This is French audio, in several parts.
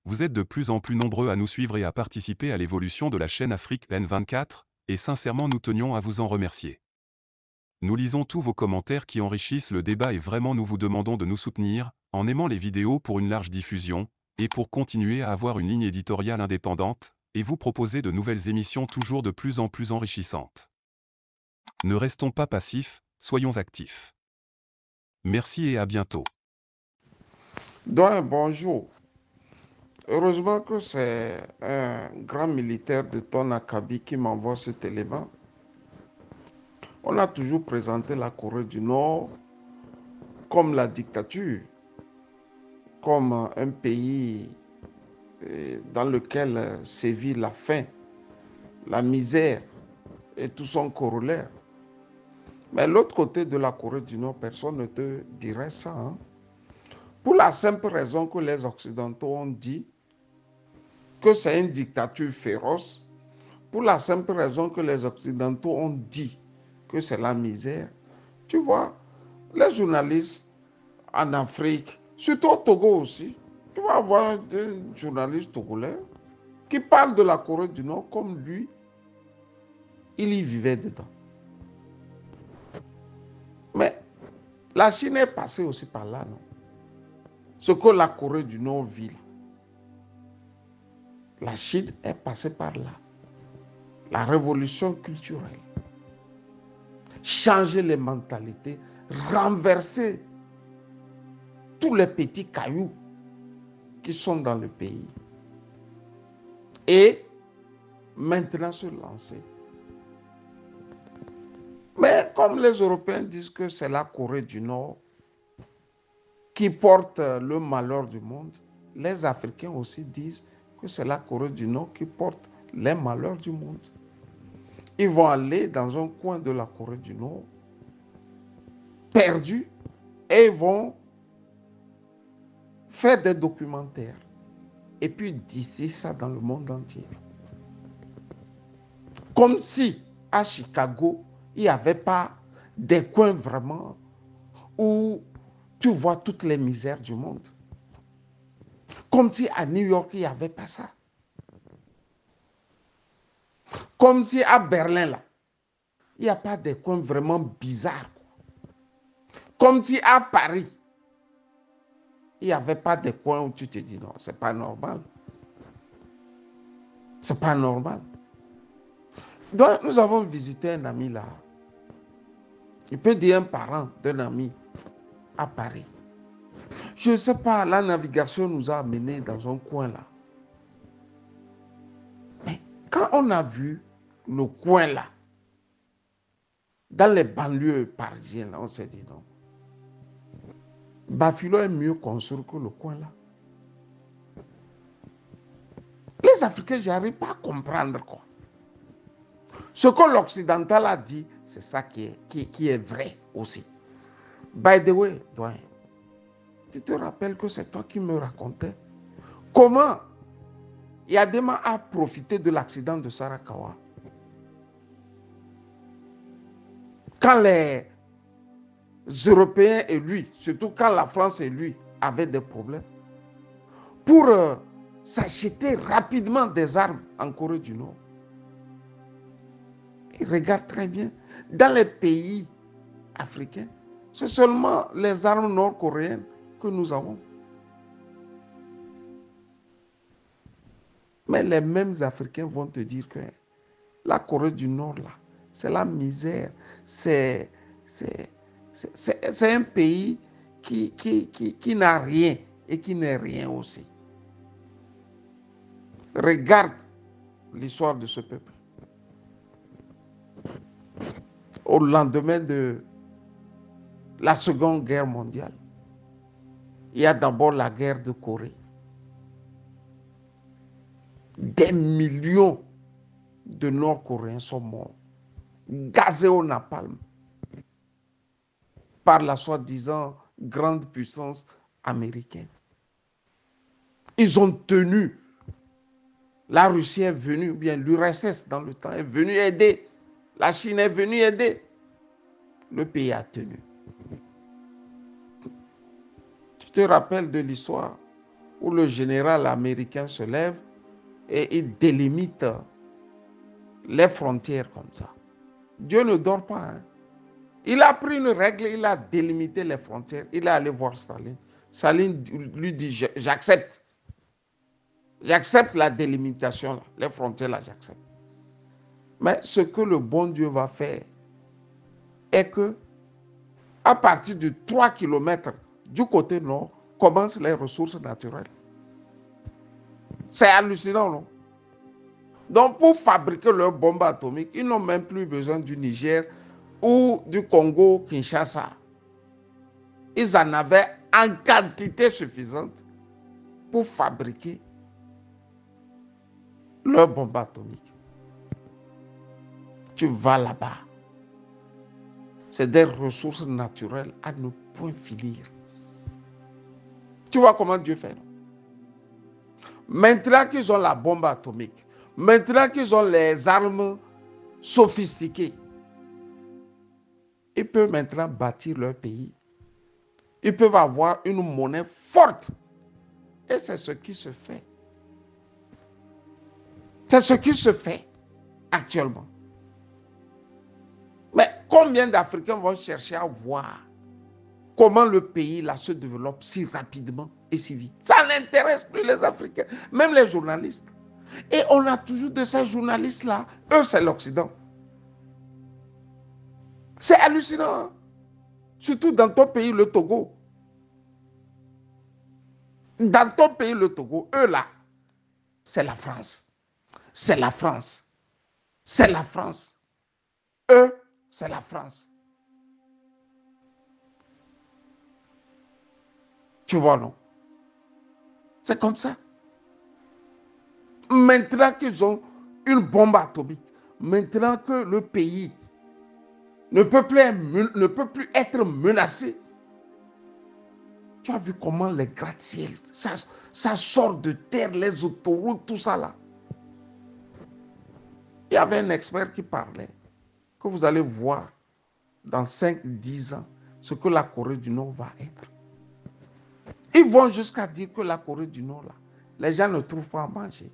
Vous êtes de plus en plus nombreux à nous suivre et à participer à l'évolution de la chaîne Afrique N24, et sincèrement nous tenions à vous en remercier. Nous lisons tous vos commentaires qui enrichissent le débat et vraiment nous vous demandons de nous soutenir, en aimant les vidéos pour une large diffusion, et pour continuer à avoir une ligne éditoriale indépendante, et vous proposer de nouvelles émissions toujours de plus en plus enrichissantes. Ne restons pas passifs, soyons actifs. Merci et à bientôt. Donc, bonjour. Heureusement que c'est un grand militaire de ton acabit qui m'envoie cet élément. On a toujours présenté la Corée du Nord comme la dictature, comme un pays dans lequel sévit la faim, la misère et tout son corollaire. Mais l'autre côté de la Corée du Nord, personne ne te dirait ça. Hein? Pour la simple raison que les Occidentaux ont dit que c'est une dictature féroce, pour la simple raison que les Occidentaux ont dit que c'est la misère. Tu vois, les journalistes en Afrique, surtout au Togo aussi, tu vas avoir des journalistes togolais qui parlent de la Corée du Nord comme lui, il y vivait dedans. Mais la Chine est passée aussi par là, non? Ce que la Corée du Nord vit là. La Chine est passée par là. La révolution culturelle. Changer les mentalités, renverser tous les petits cailloux qui sont dans le pays. Et maintenant se lancer. Mais comme les Européens disent que c'est la Corée du Nord qui porte le malheur du monde, les Africains aussi disent que c'est la Corée du Nord qui porte les malheurs du monde. Ils vont aller dans un coin de la Corée du Nord, perdus, et vont faire des documentaires. Et puis d'ici ça dans le monde entier. Comme si à Chicago, il n'y avait pas des coins vraiment où tu vois toutes les misères du monde. Comme si à New York, il n'y avait pas ça. Comme si à Berlin, là, il n'y a pas des coins vraiment bizarres. Comme si à Paris, il n'y avait pas des coins où tu te dis non, c'est pas normal. C'est pas normal. Donc, nous avons visité un ami là. Il peut dire un parent d'un ami à Paris. Je ne sais pas, la navigation nous a amenés dans un coin là. Mais quand on a vu le coin là, dans les banlieues parisiennes, là, on s'est dit non. Bafilo est mieux construit que le coin là. Les Africains, je n'arrive pas à comprendre quoi. Ce que l'occidental a dit, c'est ça qui est vrai aussi. By the way, doyen, tu te rappelles que c'est toi qui me racontais comment Yadema a profité de l'accident de Sarakawa. Quand les Européens et lui, surtout quand la France et lui avaient des problèmes, pour s'acheter rapidement des armes en Corée du Nord. Il regarde très bien. Dans les pays africains, c'est seulement les armes nord-coréennes que nous avons. Mais les mêmes Africains vont te dire que la Corée du Nord, là, c'est la misère. C'est un pays qui n'a rien et qui n'est rien aussi. Regarde l'histoire de ce peuple. Au lendemain de la Seconde Guerre mondiale, il y a d'abord la guerre de Corée. Des millions de Nord-Coréens sont morts, gazés au napalm par la soi-disant grande puissance américaine. Ils ont tenu. La Russie est venue, ou bien l'URSS dans le temps est venue aider. La Chine est venue aider. Le pays a tenu. Tu te rappelles de l'histoire où le général américain se lève et il délimite les frontières comme ça. Dieu ne dort pas. Hein. Il a pris une règle, il a délimité les frontières. Il est allé voir Staline. Staline lui dit, j'accepte. J'accepte la délimitation, là. Les frontières, là, j'accepte. Mais ce que le bon Dieu va faire est que, à partir de 3 km du côté nord, commencent les ressources naturelles. C'est hallucinant, non? Donc, pour fabriquer leurs bombes atomiques, ils n'ont même plus besoin du Niger ou du Congo-Kinshasa. Ils en avaient en quantité suffisante pour fabriquer leurs bombes atomiques. Tu vas là-bas. C'est des ressources naturelles à ne point finir. Tu vois comment Dieu fait? Maintenant qu'ils ont la bombe atomique, maintenant qu'ils ont les armes sophistiquées, ils peuvent maintenant bâtir leur pays. Ils peuvent avoir une monnaie forte. Et c'est ce qui se fait. C'est ce qui se fait actuellement. Mais combien d'Africains vont chercher à voir comment le pays là se développe si rapidement et si vite? Ça n'intéresse plus les Africains, même les journalistes. Et on a toujours de ces journalistes-là. Eux, c'est l'Occident. C'est hallucinant. Hein? Surtout dans ton pays, le Togo. Dans ton pays, le Togo, eux là, c'est la France. C'est la France. C'est la France. Eux, c'est la France. Tu vois, non? C'est comme ça. Maintenant qu'ils ont une bombe atomique, maintenant que le pays ne peut plus être menacé, tu as vu comment les gratte-ciel, ça sort de terre, les autoroutes, tout ça là. Il y avait un expert qui parlait que vous allez voir dans 5-10 ans ce que la Corée du Nord va être. Ils vont jusqu'à dire que la Corée du Nord, là, les gens ne trouvent pas à manger.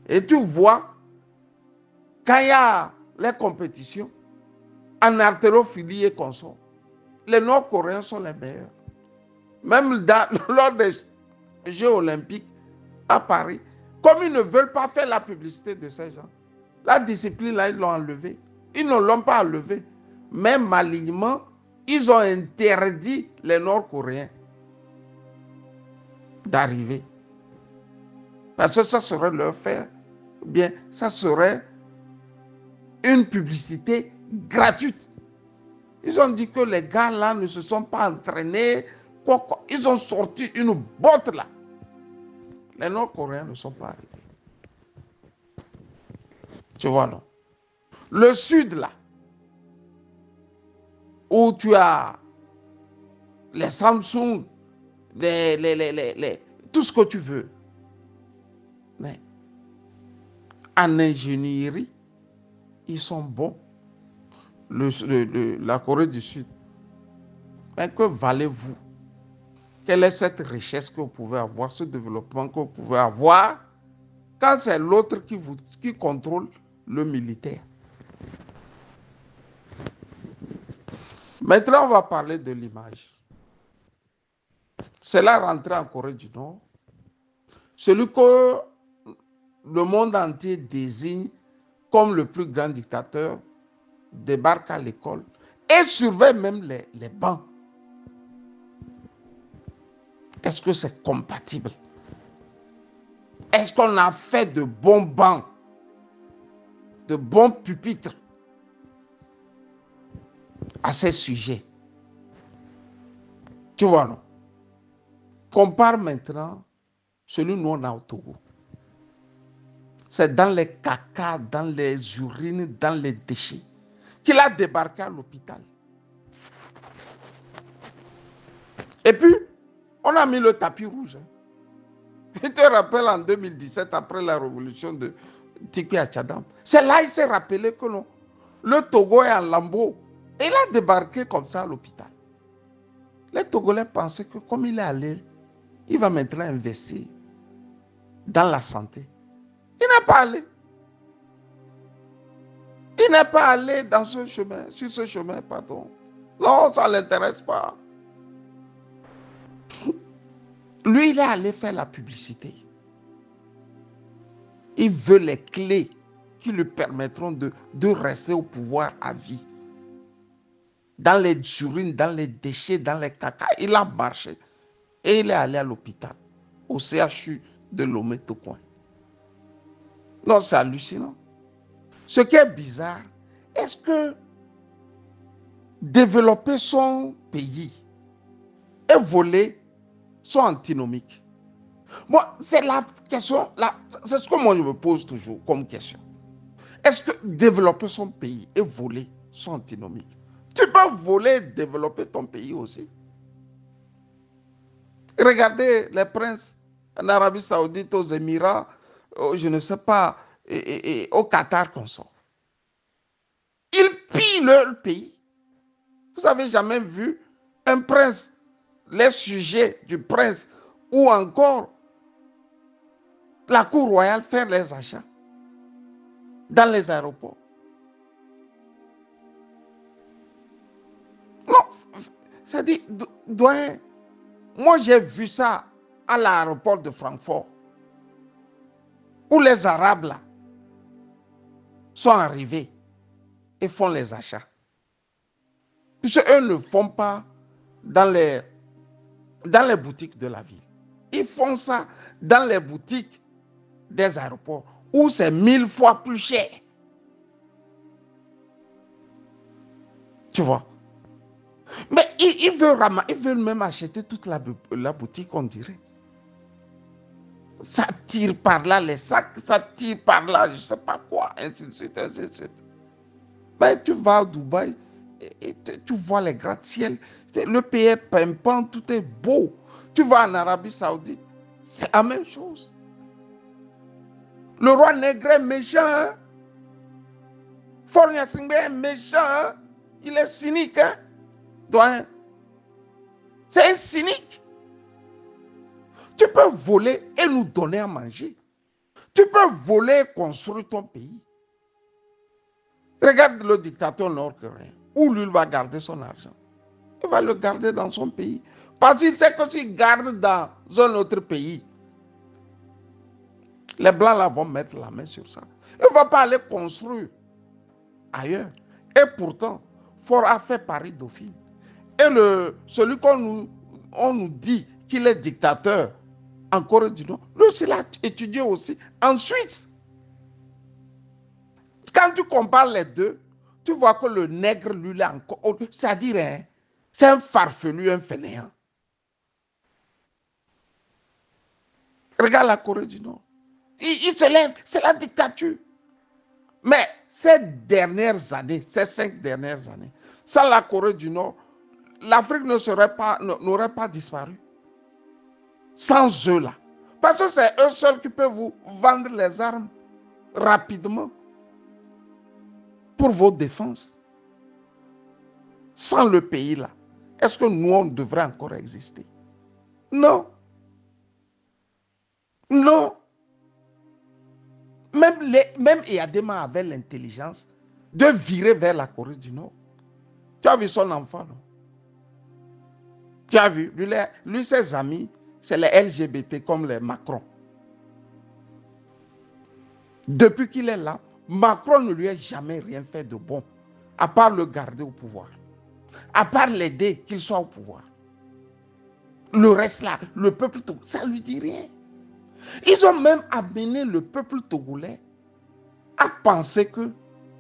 Et tu vois, quand il y a les compétitions, en haltérophilie et consorts, les Nord-Coréens sont les meilleurs. Même lors des Jeux olympiques à Paris, comme ils ne veulent pas faire la publicité de ces gens, la discipline là, ils l'ont enlevée. Ils ne l'ont pas enlevée. Mais malignement, ils ont interdit les Nord-Coréens d'arriver. Parce que ça serait leur faire, bien, ça serait une publicité gratuite. Ils ont dit que les gars là ne se sont pas entraînés. Ils ont sorti une botte là. Les Nord-Coréens ne sont pas arrivés. Tu vois, non? Le sud là, où tu as les Samsung, tout ce que tu veux. Mais en ingénierie, ils sont bons. La Corée du Sud. Mais que valez-vous? Quelle est cette richesse que vous pouvez avoir, ce développement que vous pouvez avoir, quand c'est l'autre qui contrôle le militaire? Maintenant, on va parler de l'image. C'est là rentré en Corée du Nord. Celui que le monde entier désigne comme le plus grand dictateur débarque à l'école et surveille même les bancs. Est-ce que c'est compatible? Est-ce qu'on a fait de bons bancs, de bons pupitres à ces sujets? Tu vois, non? Compare maintenant celui nous on a au Togo. C'est dans les cacas, dans les urines, dans les déchets qu'il a débarqué à l'hôpital. Et puis, on a mis le tapis rouge. Je te rappelle en 2017, après la révolution de Tiki Achadam, c'est là qu'il s'est rappelé que non, le Togo est en lambeaux. Et il a débarqué comme ça à l'hôpital. Les Togolais pensaient que comme il est allé, il va maintenant investir dans la santé. Il n'est pas allé. Il n'est pas allé dans ce chemin, sur ce chemin, pardon. Non, ça ne l'intéresse pas. Lui, il est allé faire la publicité. Il veut les clés qui lui permettront de rester au pouvoir à vie. Dans les urines, dans les déchets, dans les caca, il a marché. Et il est allé à l'hôpital, au CHU de Lomé-Tocoin. Non, c'est hallucinant. Ce qui est bizarre, est-ce que développer son pays et voler sont antinomiques? Moi, c'est la question, c'est ce que moi je me pose toujours comme question. Est-ce que développer son pays et voler sont antinomiques? Tu peux voler et développer ton pays aussi. Regardez les princes en Arabie Saoudite, aux Émirats, je ne sais pas, et au Qatar qu'on sort. Ils pillent leur pays. Vous avez jamais vu un prince, les sujets du prince, ou encore la cour royale faire les achats dans les aéroports? Non, c'est-à-dire, doyen, moi j'ai vu ça à l'aéroport de Francfort, où les Arabes là sont arrivés et font les achats. Puisque eux ne font pas dans les boutiques de la ville. Ils font ça dans les boutiques des aéroports où c'est 1000 fois plus cher. Tu vois? Mais ils veulent même acheter toute la boutique, on dirait. Ça tire par là les sacs, ça tire par là, je ne sais pas quoi, ainsi de suite, ainsi de suite. Mais tu vas à Dubaï et tu vois les gratte-ciel. Le pays est pimpant, tout est beau. Tu vas en Arabie Saoudite, c'est la même chose. Le roi Négré est méchant. Hein? Fornia Singbe est méchant. Hein? Il est cynique. Hein? Donc, c'est cynique. Tu peux voler et nous donner à manger. Tu peux voler et construire ton pays. Regarde le dictateur nord-coréen. Où lui va garder son argent? Il va le garder dans son pays. Parce qu'il sait que s'il garde dans un autre pays, les Blancs là vont mettre la main sur ça. Il ne va pas aller construire ailleurs. Et pourtant, Ford a fait Paris-Dauphine. Et celui qu'on nous dit qu'il est dictateur en Corée du Nord, lui, il a étudié aussi en Suisse. Quand tu compares les deux, tu vois que le nègre, lui, là encore, c'est-à-dire, hein, c'est un farfelu, un fainéant. Regarde la Corée du Nord. Il se lève, c'est la dictature. Mais ces dernières années, ces 5 dernières années, sans la Corée du Nord, l'Afrique n'aurait pas disparu. Sans eux là. Parce que c'est eux seuls qui peuvent vous vendre les armes rapidement pour vos défenses. Sans le pays là, est-ce que nous, on devrait encore exister? Non. Non. Même Eyadema avait l'intelligence de virer vers la Corée du Nord. Tu as vu son enfant, non? Tu as vu, lui ses amis, c'est les LGBT comme les Macron. Depuis qu'il est là, Macron ne lui a jamais rien fait de bon, à part le garder au pouvoir, à part l'aider qu'il soit au pouvoir. Le reste là, le peuple, ça ne lui dit rien. Ils ont même amené le peuple togolais à penser que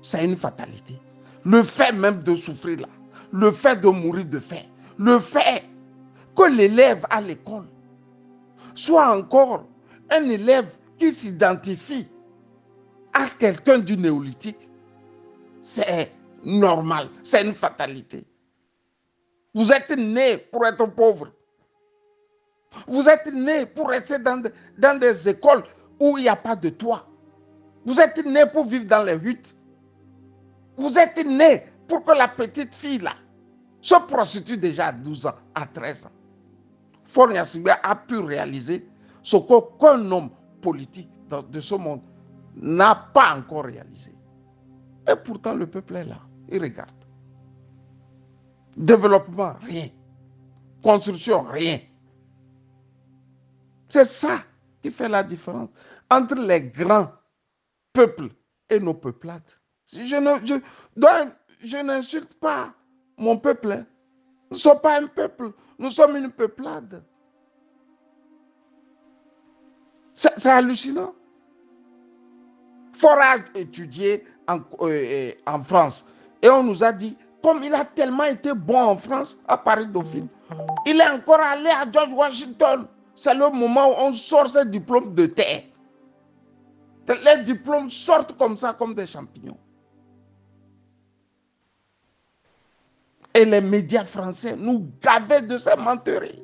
c'est une fatalité. Le fait même de souffrir là, le fait de mourir de faim, le fait que l'élève à l'école soit encore un élève qui s'identifie à quelqu'un du néolithique, c'est normal, c'est une fatalité. Vous êtes né pour être pauvre. Vous êtes né pour rester dans des écoles où il n'y a pas de toit. Vous êtes né pour vivre dans les huttes. Vous êtes né pour que la petite fille là se prostitue déjà à 12 ans, à 13 ans. Faure Gnassingbé a pu réaliser ce qu'aucun homme politique de ce monde n'a pas encore réalisé. Et pourtant, le peuple est là. Il regarde. Développement, rien. Construction, rien. C'est ça qui fait la différence entre les grands peuples et nos peuplades. Je n'insulte pas mon peuple. Hein. Nous ne sommes pas un peuple, nous sommes une peuplade. C'est hallucinant. Faure a étudié en France. Et on nous a dit, comme il a tellement été bon en France, à Paris-Dauphine, il est encore allé à George Washington. C'est le moment où on sort ses diplômes de terre. Les diplômes sortent comme ça, comme des champignons. Et les médias français nous gavaient de ces menteries.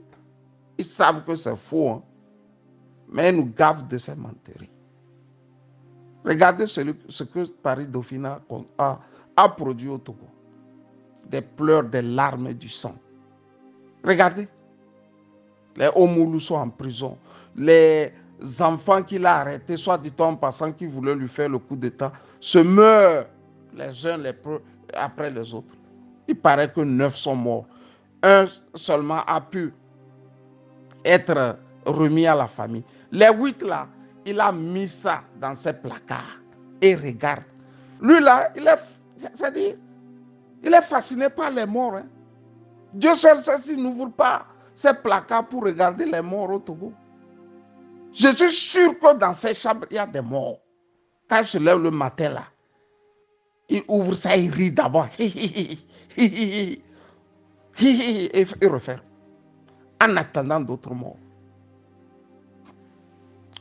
Ils savent que c'est faux, hein? Mais ils nous gavent de ces menteries. Regardez ce que Paris-Dauphine a produit au Togo. Des pleurs, des larmes et du sang. Regardez. Les Omulu sont en prison. Les enfants qu'il a arrêtés, soit dit en passant, qui voulaient lui faire le coup d'État, se meurent les uns après les autres. Il paraît que 9 sont morts. Un seulement a pu être remis à la famille. Les 8 là, il a mis ça dans ses placards. Et regarde. Lui là, il est fasciné par les morts. Hein. Dieu seul sait s'il n'ouvre pas ses placards pour regarder les morts au Togo. Je suis sûr que dans ces chambres, il y a des morts. Quand il se lève le matin là, il ouvre ça, il rit d'abord. Et il referme. En attendant d'autres morts.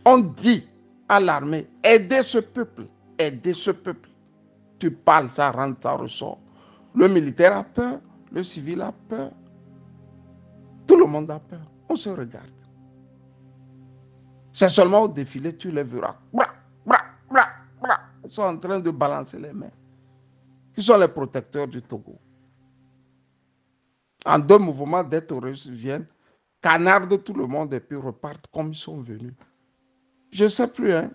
On dit à l'armée, aidez ce peuple, aidez ce peuple. Tu parles, ça rentre, ça ressort. Le militaire a peur, le civil a peur. Tout le monde a peur. On se regarde. C'est seulement au défilé, tu les verras. Bra, bra, bra, bra. Ils sont en train de balancer les mains. Qui sont les protecteurs du Togo. En 2 mouvements, des terroristes viennent, canardent tout le monde et puis repartent comme ils sont venus. Je ne sais plus, hein.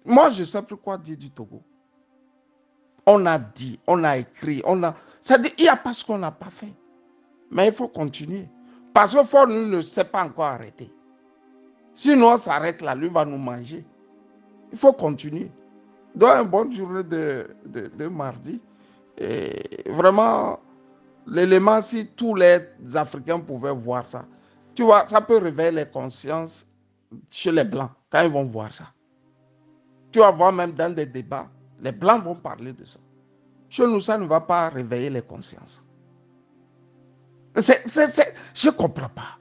Moi, je ne sais plus quoi dire du Togo. On a dit, on a écrit, c'est-à-dire, il n'y a pas ce qu'on n'a pas fait. Mais il faut continuer. Parce que Faure ne s'est pas encore arrêté. Sinon, on s'arrête là, lui va nous manger. Il faut continuer. Donc, une bonne journée de mardi. Et vraiment, l'élément, si tous les Africains pouvaient voir ça, tu vois, ça peut réveiller les consciences chez les Blancs quand ils vont voir ça. Tu vas voir même dans des débats, les Blancs vont parler de ça. Chez nous, ça ne va pas réveiller les consciences. Je ne comprends pas.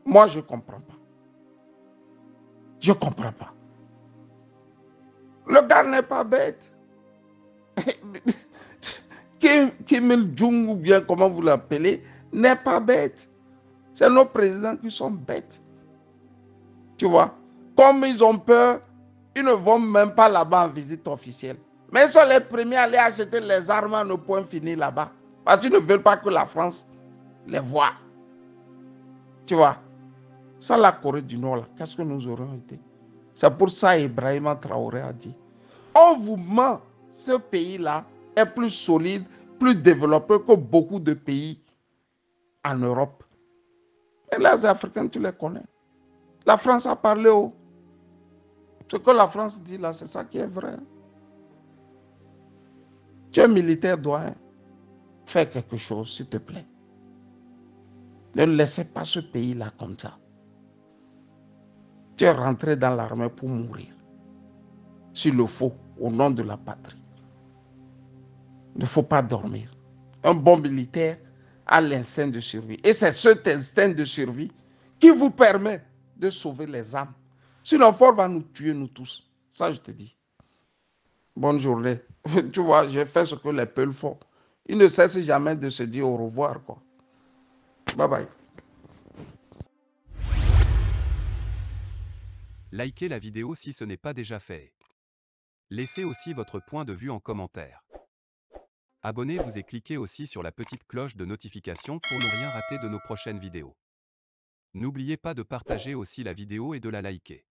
Moi, je ne comprends pas. Je ne comprends pas. Le gars n'est pas bête. Kim Il-jung, ou bien comment vous l'appelez, n'est pas bête. C'est nos présidents qui sont bêtes. Tu vois, comme ils ont peur, ils ne vont même pas là-bas en visite officielle. Mais ils sont les premiers à aller acheter les armes à nos points finis là-bas. Parce qu'ils ne veulent pas que la France les voit. Tu vois, ça la Corée du Nord, qu'est-ce que nous aurions été? C'est pour ça Ibrahima Traoré a dit, on vous ment, ce pays-là est plus solide, plus développé que beaucoup de pays en Europe. Et les Africains, tu les connais. La France a parlé haut. Ce que la France dit là, c'est ça qui est vrai. Tu es militaire, doyen. Fais quelque chose, s'il te plaît. Ne laissez pas ce pays-là comme ça. Tu es rentré dans l'armée pour mourir. S'il le faut, au nom de la patrie. Il ne faut pas dormir. Un bon militaire a l'instinct de survie. Et c'est cet instinct de survie qui vous permet de sauver les âmes. Sinon, Faure va nous tuer, nous tous. Ça, je te dis. Bonne journée. Tu vois, j'ai fait ce que les peuples font. Ils ne cessent jamais de se dire au revoir, quoi. Bye bye. Likez la vidéo si ce n'est pas déjà fait. Laissez aussi votre point de vue en commentaire. Abonnez-vous et cliquez aussi sur la petite cloche de notification pour ne rien rater de nos prochaines vidéos. N'oubliez pas de partager aussi la vidéo et de la liker.